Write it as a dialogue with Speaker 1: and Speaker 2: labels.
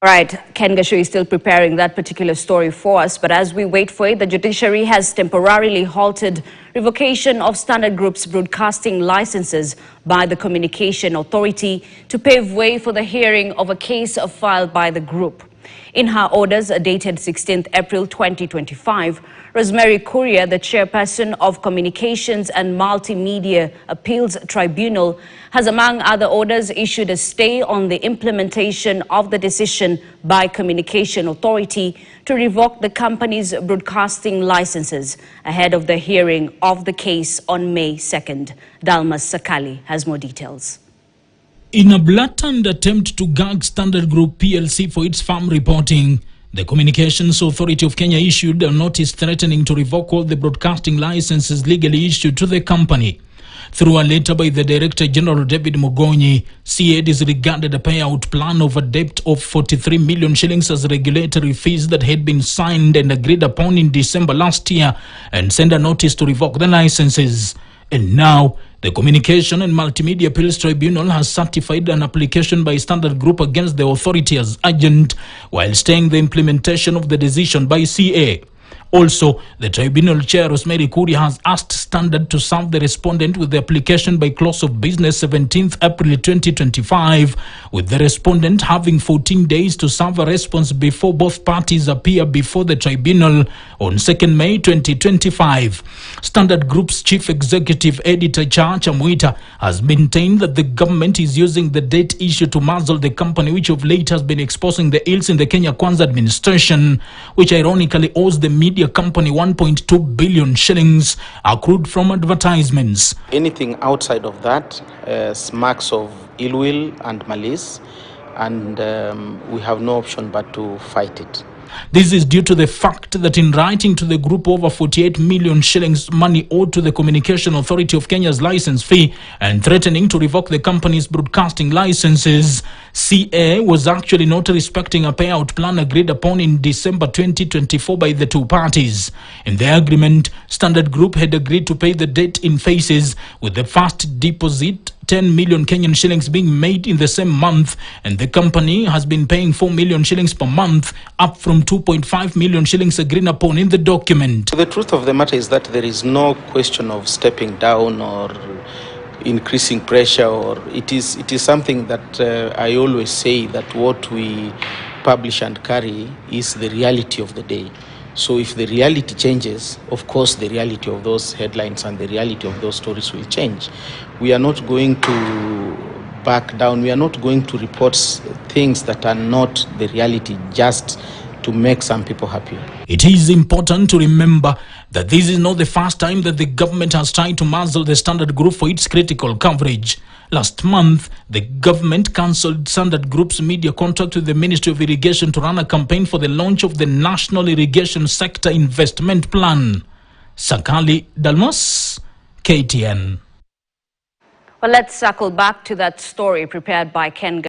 Speaker 1: All right, Ken Gashu is still preparing that particular story for us, but as we wait for it, the judiciary has temporarily halted revocation of Standard Group's broadcasting licenses by the Communication Authority to pave way for the hearing of a case filed by the group. In her orders dated 16th April 2025, Rosemary Courier, the chairperson of Communications and Multimedia Appeals Tribunal, has among other orders issued a stay on the implementation of the decision by Communication Authority to revoke the company's broadcasting licenses ahead of the hearing of the case on May 2nd. Dalmas Sakali has more details.
Speaker 2: In a blatant attempt to gag Standard Group PLC for its farm reporting, the Communications Authority of Kenya issued a notice threatening to revoke all the broadcasting licenses legally issued to the company. Through a letter by the Director General David Mugonyi, CA disregarded a payout plan of a debt of 43 million shillings as regulatory fees that had been signed and agreed upon in December last year and sent a notice to revoke the licenses. And now, the Communication and Multimedia Appeals Tribunal has certified an application by Standard Group against the authority as urgent, while staying the implementation of the decision by CA. Also, the tribunal chair Rosemary Courier has asked Standard to serve the respondent with the application by close of business 17th April 2025, with the respondent having 14 days to serve a response before both parties appear before the tribunal on 2nd May 2025. Standard Group's chief executive editor Chacha Mwita has maintained that the government is using the debt issue to muzzle the company, which of late has been exposing the ills in the Kenya Kwanza administration, which ironically owes the media company 1.2 billion shillings accrued from advertisements.
Speaker 3: Anything outside of that smacks of ill will and malice, and we have no option but to fight it.
Speaker 2: This is due to the fact that in writing to the group over 48 million shillings money owed to the Communication Authority of Kenya's license fee and threatening to revoke the company's broadcasting licenses, CA was actually not respecting a payout plan agreed upon in December 2024 by the two parties. In the agreement, Standard Group had agreed to pay the debt in phases, with the first deposit 10 million Kenyan shillings being made in the same month, and the company has been paying 4 million shillings per month, up from 2.5 million shillings agreed upon in the document.
Speaker 3: The truth of the matter is that there is no question of stepping down or increasing pressure, or it is something that I always say that what we publish and carry is the reality of the day. So if the reality changes, of course the reality of those headlines and the reality of those stories will change. We are not going to back down. We are not going to report things that are not the reality just to make some people happy.
Speaker 2: It is important to remember that this is not the first time that the government has tried to muzzle the Standard Group for its critical coverage. Last month, the government cancelled Standard Group's media contract with the Ministry of Irrigation to run a campaign for the launch of the National Irrigation Sector Investment Plan. Sakali, Dalmas, KTN.
Speaker 1: Well, let's circle back to that story prepared by Ken